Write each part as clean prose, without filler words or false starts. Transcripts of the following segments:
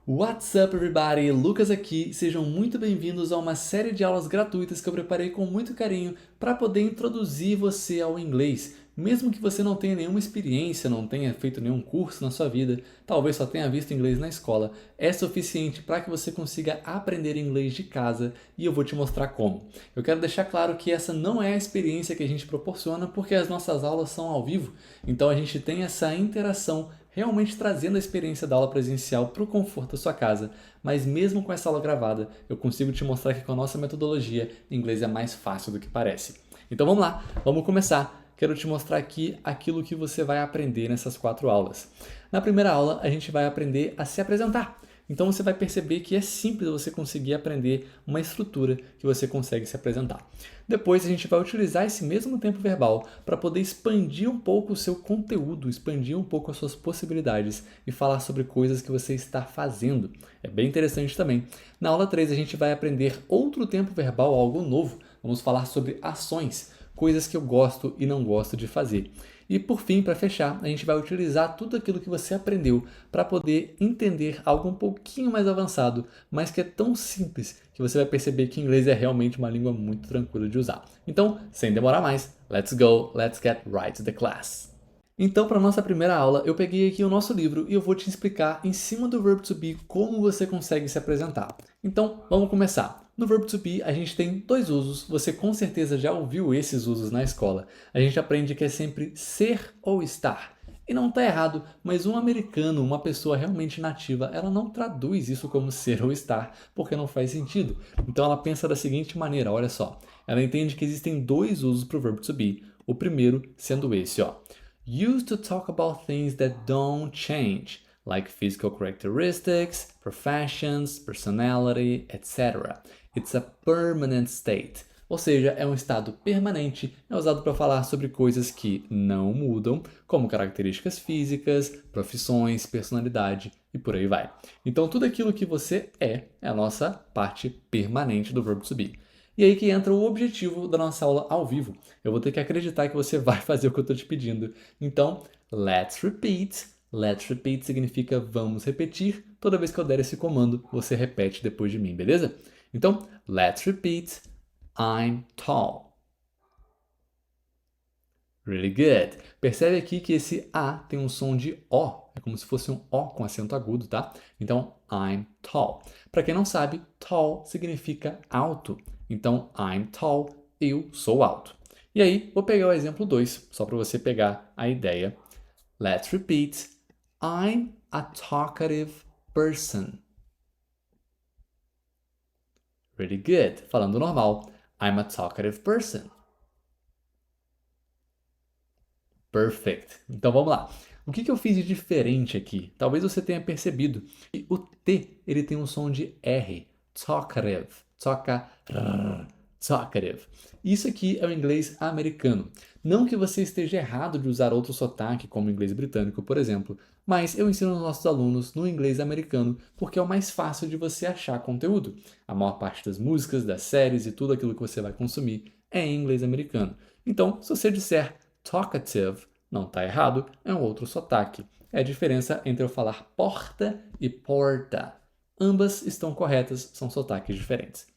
What's up, everybody? Lucas aqui. Sejam muito bem-vindos a uma série de aulas gratuitas que eu preparei com muito carinho para poder introduzir você ao inglês. Mesmo que você não tenha nenhuma experiência, não tenha feito nenhum curso na sua vida, talvez só tenha visto inglês na escola, é suficiente para que você consiga aprender inglês de casa e eu vou te mostrar como. Eu quero deixar claro que essa não é a experiência que a gente proporciona porque as nossas aulas são ao vivo, então a gente tem essa interação realmente trazendo a experiência da aula presencial para o conforto da sua casa, mas mesmo com essa aula gravada, eu consigo te mostrar que com a nossa metodologia, inglês é mais fácil do que parece. Então vamos lá, vamos começar. Quero te mostrar aqui aquilo que você vai aprender nessas 4 aulas. Na primeira aula, a gente vai aprender a se apresentar. Então você vai perceber que é simples você conseguir aprender uma estrutura que você consegue se apresentar. Depois a gente vai utilizar esse mesmo tempo verbal para poder expandir um pouco o seu conteúdo, expandir um pouco as suas possibilidades e falar sobre coisas que você está fazendo. É bem interessante também. Na aula 3 a gente vai aprender outro tempo verbal, algo novo. Vamos falar sobre ações, coisas que eu gosto e não gosto de fazer. E por fim, para fechar, a gente vai utilizar tudo aquilo que você aprendeu para poder entender algo um pouquinho mais avançado, mas que é tão simples que você vai perceber que inglês é realmente uma língua muito tranquila de usar. Então, sem demorar mais, let's go, let's get right to the class. Então, para nossa primeira aula, eu peguei aqui o nosso livro e eu vou te explicar em cima do verbo to be como você consegue se apresentar. Então, vamos começar. No verbo to be, a gente tem 2 usos, você com certeza já ouviu esses usos na escola. A gente aprende que é sempre ser ou estar. E não está errado, mas um americano, uma pessoa realmente nativa, ela não traduz isso como ser ou estar, porque não faz sentido. Então ela pensa da seguinte maneira, olha só. Ela entende que existem 2 usos para o verbo to be. O primeiro sendo esse, ó. Used to talk about things that don't change, like physical characteristics, professions, personality, etc. It's a permanent state. Ou seja, é um estado permanente, é usado para falar sobre coisas que não mudam, como características físicas, profissões, personalidade e por aí vai. Então, tudo aquilo que você é a nossa parte permanente do verbo to be. E aí que entra o objetivo da nossa aula ao vivo. Eu vou ter que acreditar que você vai fazer o que eu estou te pedindo. Então, let's repeat. Let's repeat significa vamos repetir. Toda vez que eu der esse comando, você repete depois de mim, beleza? Então, let's repeat. I'm tall. Really good. Percebe aqui que esse A tem um som de O. É como se fosse um O com acento agudo, tá? Então, I'm tall. Para quem não sabe, tall significa alto. Então, I'm tall, eu sou alto. E aí, vou pegar o exemplo 2, só para você pegar a ideia. Let's repeat. I'm a talkative person. Really good. Falando normal. I'm a talkative person. Perfect. Então vamos lá. O que eu fiz de diferente aqui? Talvez você tenha percebido que o T ele tem um som de R. Talkative. Talkative. Isso aqui é o inglês americano. Não que você esteja errado de usar outro sotaque, como o inglês britânico, por exemplo, mas eu ensino os nossos alunos no inglês americano porque é o mais fácil de você achar conteúdo. A maior parte das músicas, das séries e tudo aquilo que você vai consumir é em inglês americano. Então, se você disser talkative, não está errado, é um outro sotaque. É a diferença entre eu falar porta e porta. Ambas estão corretas, são sotaques diferentes.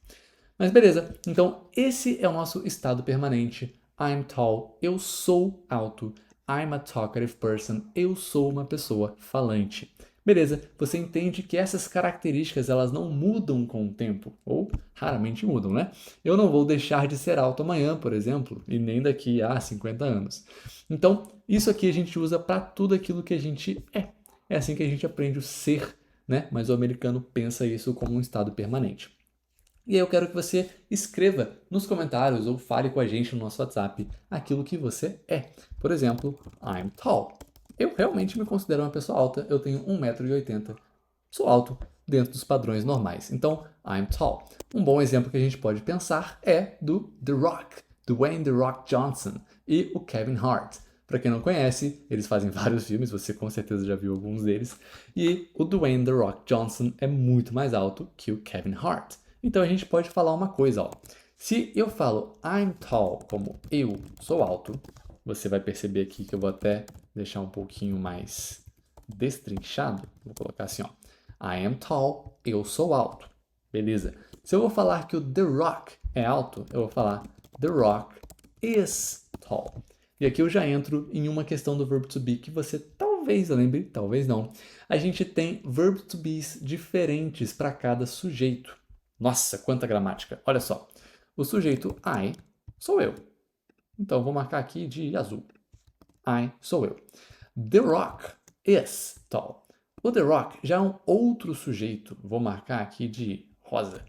Mas beleza, então esse é o nosso estado permanente. I'm tall, eu sou alto. I'm a talkative person, eu sou uma pessoa falante. Beleza, você entende que essas características elas não mudam com o tempo, ou raramente mudam, né? Eu não vou deixar de ser alto amanhã, por exemplo, e nem daqui a 50 anos. Então, isso aqui a gente usa para tudo aquilo que a gente é. É assim que a gente aprende o ser, né? Mas o americano pensa isso como um estado permanente. E aí eu quero que você escreva nos comentários ou fale com a gente no nosso WhatsApp aquilo que você é. Por exemplo, I'm tall. Eu realmente me considero uma pessoa alta, eu tenho 1,80 m. Sou alto dentro dos padrões normais. Então, I'm tall. Um bom exemplo que a gente pode pensar é do The Rock, Dwayne The Rock Johnson e o Kevin Hart. Para quem não conhece, eles fazem vários filmes, você com certeza já viu alguns deles. E o Dwayne The Rock Johnson é muito mais alto que o Kevin Hart. Então a gente pode falar uma coisa, ó. Se eu falo I'm tall como eu sou alto, você vai perceber aqui que eu vou até deixar um pouquinho mais destrinchado. Vou colocar assim, ó. I am tall, eu sou alto. Beleza. Se eu vou falar que o The Rock é alto, eu vou falar The Rock is tall. E aqui eu já entro em uma questão do verbo to be que você talvez lembre, talvez não. A gente tem verb to be's diferentes para cada sujeito. Nossa, quanta gramática. Olha só. O sujeito I sou eu. Então eu vou marcar aqui de azul. I sou eu. The Rock is tall. O The Rock já é um outro sujeito. Vou marcar aqui de rosa.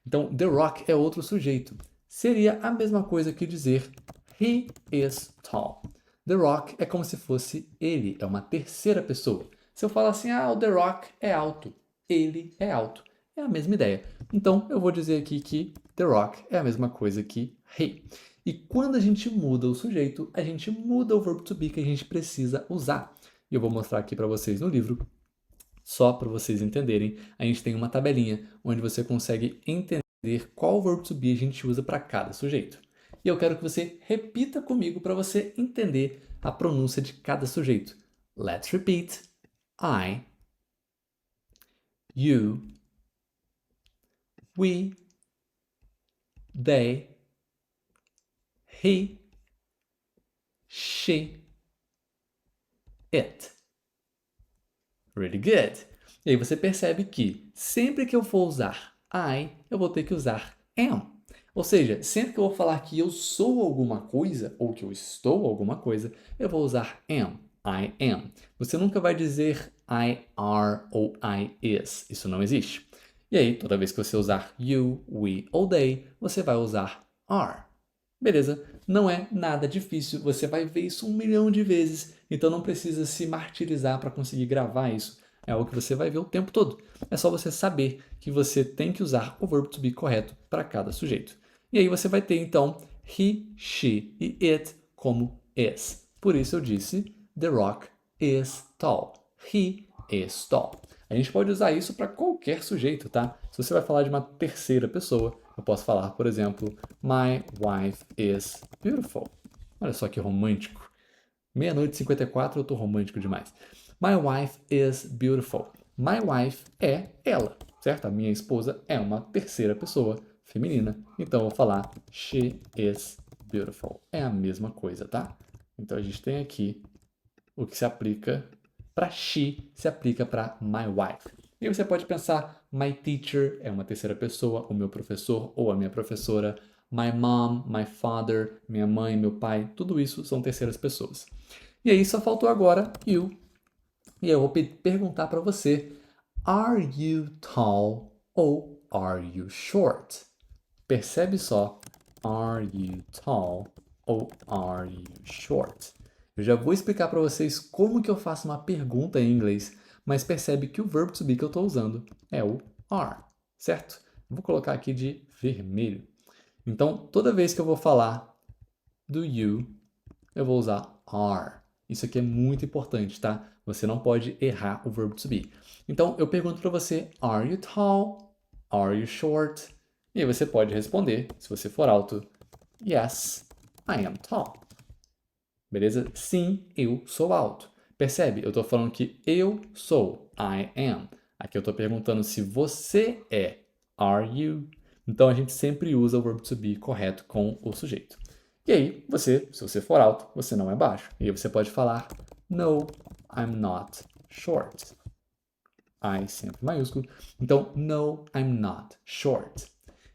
Então, The Rock é outro sujeito. Seria a mesma coisa que dizer He is tall. The Rock é como se fosse ele, é uma terceira pessoa. Se eu falar assim, o The Rock é alto, ele é alto. É a mesma ideia. Então, eu vou dizer aqui que The Rock é a mesma coisa que he. E quando a gente muda o sujeito, a gente muda o verbo to be que a gente precisa usar. E eu vou mostrar aqui para vocês no livro. Só para vocês entenderem, a gente tem uma tabelinha onde você consegue entender qual verbo to be a gente usa para cada sujeito. E eu quero que você repita comigo para você entender a pronúncia de cada sujeito. Let's repeat. I, you, we, they, he, she, it. Really good. E aí você percebe que sempre que eu for usar I, eu vou ter que usar am. Ou seja, sempre que eu vou falar que eu sou alguma coisa ou que eu estou alguma coisa, eu vou usar am. I am. Você nunca vai dizer I are ou I is. Isso não existe. E aí, toda vez que você usar you, we ou they, você vai usar are. Beleza? Não é nada difícil, você vai ver isso 1 milhão de vezes, então não precisa se martirizar para conseguir gravar isso. É algo que você vai ver o tempo todo. É só você saber que você tem que usar o verbo to be correto para cada sujeito. E aí você vai ter então he, she e it como is. Por isso eu disse The Rock is tall. He is tall. A gente pode usar isso para qualquer sujeito, tá? Se você vai falar de uma terceira pessoa, eu posso falar, por exemplo, My wife is beautiful. Olha só que romântico. 00:54 eu tô romântico demais. My wife is beautiful. My wife é ela, certo? A minha esposa é uma terceira pessoa feminina. Então eu vou falar she is beautiful. É a mesma coisa, tá? Então a gente tem aqui o que se aplica para she, se aplica para my wife. E aí você pode pensar, my teacher é uma terceira pessoa, o meu professor ou a minha professora, my mom, my father, minha mãe, meu pai, tudo isso são terceiras pessoas. E aí só faltou agora you. E aí eu vou perguntar para você, are you tall ou are you short? Percebe só, are you tall ou are you short? Eu já vou explicar para vocês como que eu faço uma pergunta em inglês, mas percebe que o verbo to be que eu estou usando é o are, certo? Vou colocar aqui de vermelho. Então, toda vez que eu vou falar do you, eu vou usar are. Isso aqui é muito importante, tá? Você não pode errar o verbo to be. Então, eu pergunto para você, are you tall? Are you short? E aí você pode responder, se você for alto, yes, I am tall. Beleza? Sim, eu sou alto. Percebe? Eu estou falando que eu sou, I am. Aqui eu estou perguntando se você é, are you? Então a gente sempre usa o verbo to be correto com o sujeito. E aí, se você for alto, você não é baixo. E aí você pode falar, no, I'm not short. I sempre maiúsculo. Então, no, I'm not short.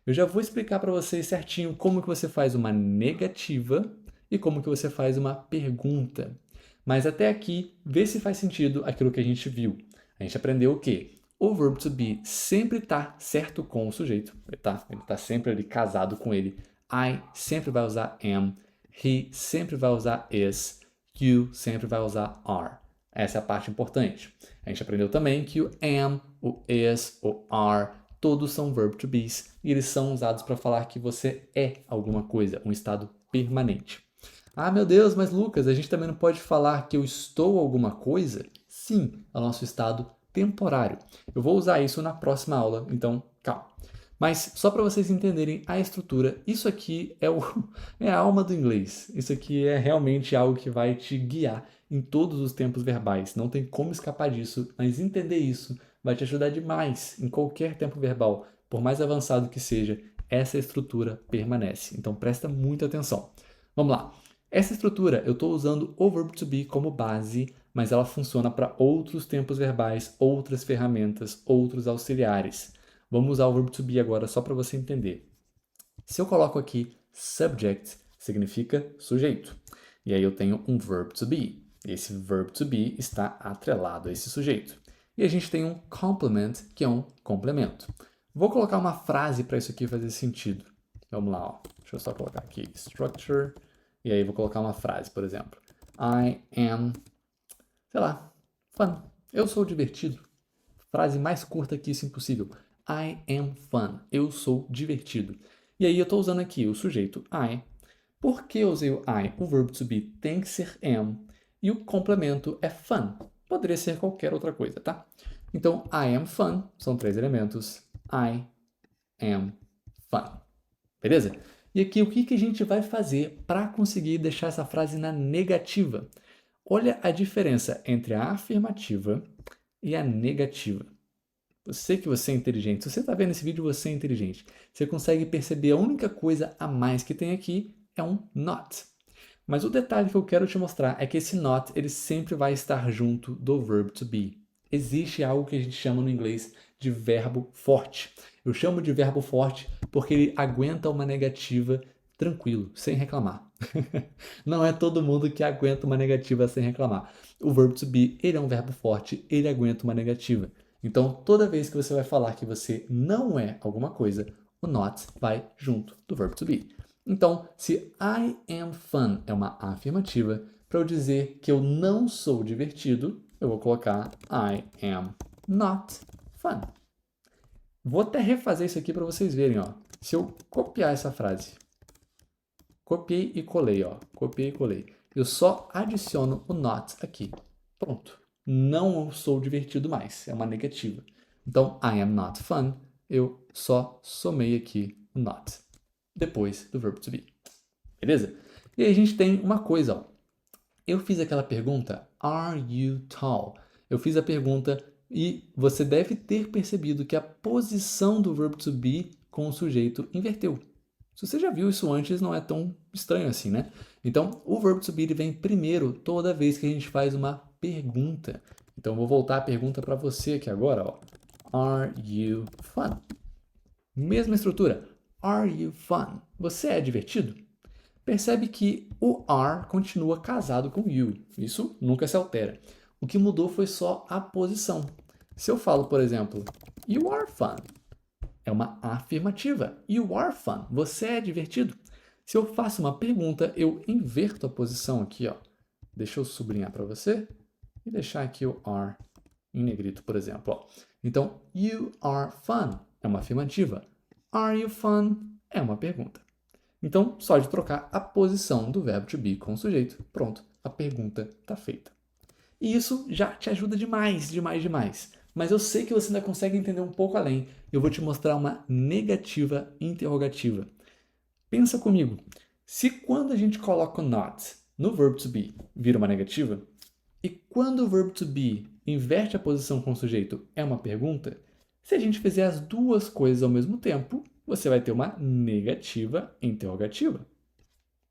Eu já vou explicar para vocês certinho como que você faz uma negativa e como que você faz uma pergunta. Mas até aqui, vê se faz sentido aquilo que a gente viu. A gente aprendeu o quê? O verbo to be sempre está certo com o sujeito. Ele tá sempre ali casado com ele. I sempre vai usar am. He sempre vai usar is. You sempre vai usar are. Essa é a parte importante. A gente aprendeu também que o am, o is, o are, todos são verb to be's e eles são usados para falar que você é alguma coisa, um estado permanente. Ah, meu Deus, mas Lucas, a gente também não pode falar que eu estou alguma coisa? Sim, é o nosso estado temporário. Eu vou usar isso na próxima aula, então calma. Mas só para vocês entenderem a estrutura, isso aqui é a alma do inglês. Isso aqui é realmente algo que vai te guiar em todos os tempos verbais. Não tem como escapar disso, mas entender isso vai te ajudar demais em qualquer tempo verbal. Por mais avançado que seja, essa estrutura permanece. Então presta muita atenção. Vamos lá. Essa estrutura eu estou usando o verbo to be como base, mas ela funciona para outros tempos verbais, outras ferramentas, outros auxiliares. Vamos usar o verbo to be agora só para você entender. Se eu coloco aqui subject, significa sujeito. E aí eu tenho um verb to be. Esse verb to be está atrelado a esse sujeito. E a gente tem um complement, que é um complemento. Vou colocar uma frase para isso aqui fazer sentido. Vamos lá, ó. Deixa eu só colocar aqui structure. E aí vou colocar uma frase, por exemplo. I am, sei lá, fun. Eu sou divertido. Frase mais curta que isso impossível. I am fun. Eu sou divertido. E aí eu estou usando aqui o sujeito I. Por que eu usei o I? O verbo to be tem que ser am. E o complemento é fun. Poderia ser qualquer outra coisa, tá? Então, I am fun. São 3 elementos. I am fun. Beleza? E aqui, o que a gente vai fazer para conseguir deixar essa frase na negativa? Olha a diferença entre a afirmativa e a negativa. Eu sei que você é inteligente. Se você está vendo esse vídeo, você é inteligente. Você consegue perceber a única coisa a mais que tem aqui é um not. Mas o detalhe que eu quero te mostrar é que esse not ele sempre vai estar junto do verb to be. Existe algo que a gente chama no inglês de verbo forte. Eu chamo de verbo forte porque ele aguenta uma negativa tranquilo, sem reclamar. Não é todo mundo que aguenta uma negativa sem reclamar. O verbo to be ele é um verbo forte, ele aguenta uma negativa. Então, toda vez que você vai falar que você não é alguma coisa, o not vai junto do verbo to be. Então, se I am fun é uma afirmativa, para eu dizer que eu não sou divertido, eu vou colocar I am not fun. Vou até refazer isso aqui para vocês verem, ó. Se eu copiar essa frase, copiei e colei, ó. Copiei e colei. Eu só adiciono o not aqui. Pronto. Não sou divertido mais. É uma negativa. Então, I am not fun. Eu só somei aqui o not. Depois do verbo to be. Beleza? E aí a gente tem uma coisa, ó. Eu fiz aquela pergunta, are you tall? Eu fiz a pergunta e você deve ter percebido que a posição do verbo to be com o sujeito inverteu. Se você já viu isso antes, não é tão estranho assim, né? Então, o verbo to be ele vem primeiro toda vez que a gente faz uma pergunta. Então, eu vou voltar a pergunta para você aqui agora, ó. Are you fun? Mesma estrutura. Are you fun? Você é divertido? Percebe que o are continua casado com you. Isso nunca se altera. O que mudou foi só a posição. Se eu falo, por exemplo, you are fun, é uma afirmativa. You are fun. Você é divertido. Se eu faço uma pergunta, eu inverto a posição aqui, ó. Deixa eu sublinhar para você e deixar aqui o are em negrito, por exemplo. Ó. Então, you are fun é uma afirmativa. Are you fun é uma pergunta. Então, só de trocar a posição do verbo to be com o sujeito, pronto, a pergunta está feita. E isso já te ajuda demais, demais, demais. Mas eu sei que você ainda consegue entender um pouco além. Eu vou te mostrar uma negativa interrogativa. Pensa comigo. Se quando a gente coloca o not no verbo to be vira uma negativa, e quando o verbo to be inverte a posição com o sujeito é uma pergunta, se a gente fizer as duas coisas ao mesmo tempo, você vai ter uma negativa interrogativa.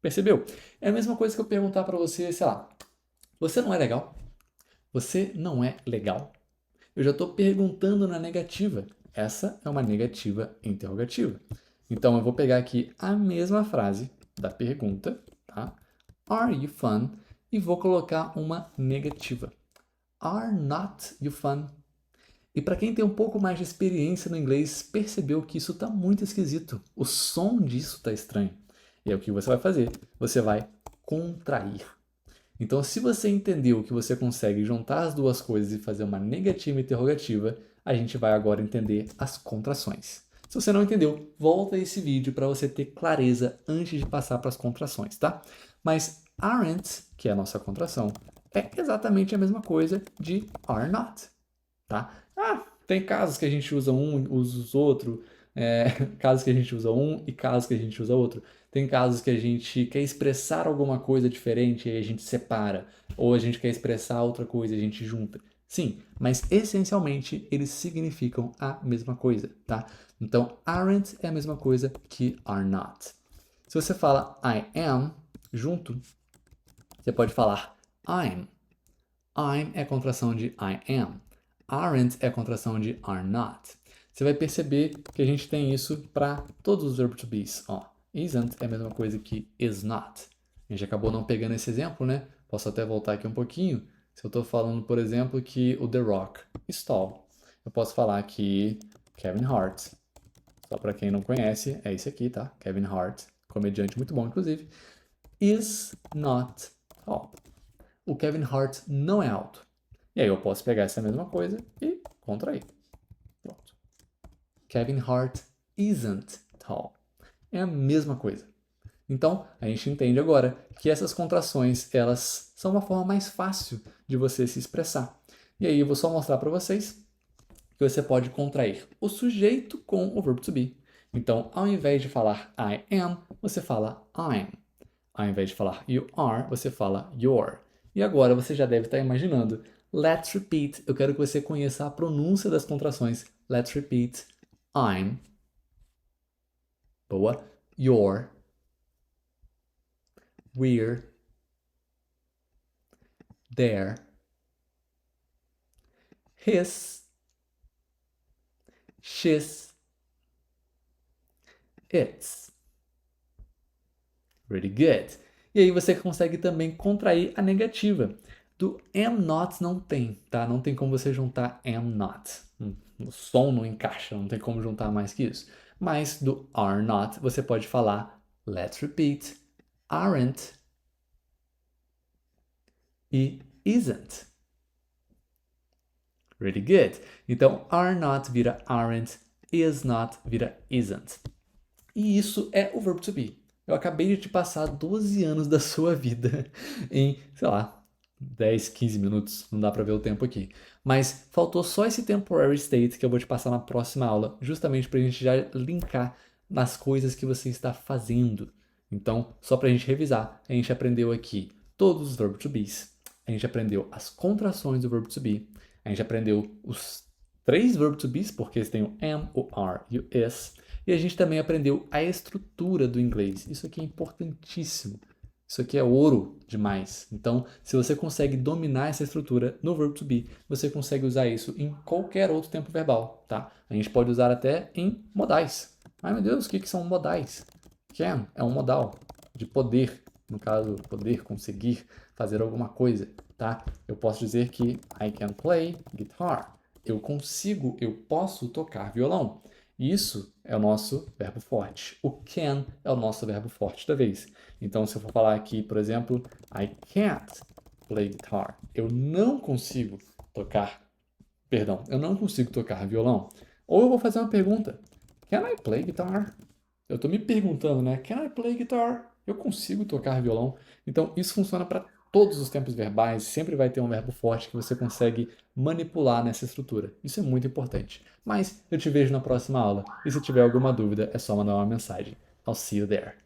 Percebeu? É a mesma coisa que eu perguntar para você, sei lá, você não é legal? Você não é legal? Eu já estou perguntando na negativa. Essa é uma negativa interrogativa. Então, eu vou pegar aqui a mesma frase da pergunta, tá? Are you fun? E vou colocar uma negativa. Are not you fun? E para quem tem um pouco mais de experiência no inglês, percebeu que isso está muito esquisito. O som disso está estranho. E aí o que você vai fazer? Você vai contrair. Então, se você entendeu que você consegue juntar as duas coisas e fazer uma negativa interrogativa, a gente vai agora entender as contrações. Se você não entendeu, volta a esse vídeo para você ter clareza antes de passar para as contrações, tá? Mas aren't, que é a nossa contração, é exatamente a mesma coisa de are not, tá? Tem casos que a gente usa um, usa os outro, casos que a gente usa um e casos que a gente usa outro. Tem casos que a gente quer expressar alguma coisa diferente e a gente separa, ou a gente quer expressar outra coisa e a gente junta. Sim, mas essencialmente eles significam a mesma coisa, tá? Então, aren't é a mesma coisa que are not. Se você fala I am junto, você pode falar I'm. I'm é a contração de I am. Aren't é a contração de are not. Você vai perceber que a gente tem isso para todos os verbos to be's. Ó, isn't é a mesma coisa que is not. A gente acabou não pegando esse exemplo, né? Posso até voltar aqui um pouquinho. Se eu estou falando, por exemplo, que o The Rock is tall, eu posso falar que Kevin Hart, só para quem não conhece, é esse aqui, tá? Kevin Hart, comediante muito bom, inclusive, is not tall. O Kevin Hart não é alto. E aí eu posso pegar essa mesma coisa e contrair. Pronto. Kevin Hart isn't tall. É a mesma coisa. Então, a gente entende agora que essas contrações, elas são uma forma mais fácil de você se expressar. E aí eu vou só mostrar para vocês que você pode contrair o sujeito com o verbo to be. Então, ao invés de falar I am, você fala I'm. Ao invés de falar you are, você fala you're. E agora você já deve estar imaginando. Let's repeat. Eu quero que você conheça a pronúncia das contrações. Let's repeat. I'm. Boa. You're. We're. They're. His. She's. It's. Really good. E aí você consegue também contrair a negativa. Do am not não tem, tá? Não tem como você juntar am not. O som não encaixa, não tem como juntar mais que isso. Mas do are not você pode falar let's repeat, aren't e isn't. Really good. Então are not vira aren't, is not vira isn't. E isso é o verbo to be. Eu acabei de te passar 12 anos da sua vida em, sei lá, 10, 15 minutos, não dá para ver o tempo aqui. Mas faltou só esse temporary state que eu vou te passar na próxima aula, justamente para a gente já linkar nas coisas que você está fazendo. Então, só para a gente revisar, a gente aprendeu aqui todos os verbos to be's, a gente aprendeu as contrações do verbo to be, a gente aprendeu os 3 verbos to be's, porque eles têm o am, o are e o is. E a gente também aprendeu a estrutura do inglês. Isso aqui é importantíssimo. Isso aqui é ouro demais. Então, se você consegue dominar essa estrutura no verbo to be, você consegue usar isso em qualquer outro tempo verbal, tá? A gente pode usar até em modais. Ai, meu Deus, o que são modais? Can é um modal de poder. No caso, poder, conseguir, fazer alguma coisa, tá? Eu posso dizer que I can play guitar. Eu consigo, eu posso tocar violão. Isso é o nosso verbo forte. O can é o nosso verbo forte da vez. Então, se eu for falar aqui, por exemplo, I can't play guitar. Eu não consigo tocar violão. Ou eu vou fazer uma pergunta. Can I play guitar? Eu estou me perguntando, né? Can I play guitar? Eu consigo tocar violão? Então, isso funciona para todos os tempos verbais. Sempre vai ter um verbo forte que você consegue manipular nessa estrutura. Isso é muito importante. Mas eu te vejo na próxima aula. E se tiver alguma dúvida, é só mandar uma mensagem. I'll see you there.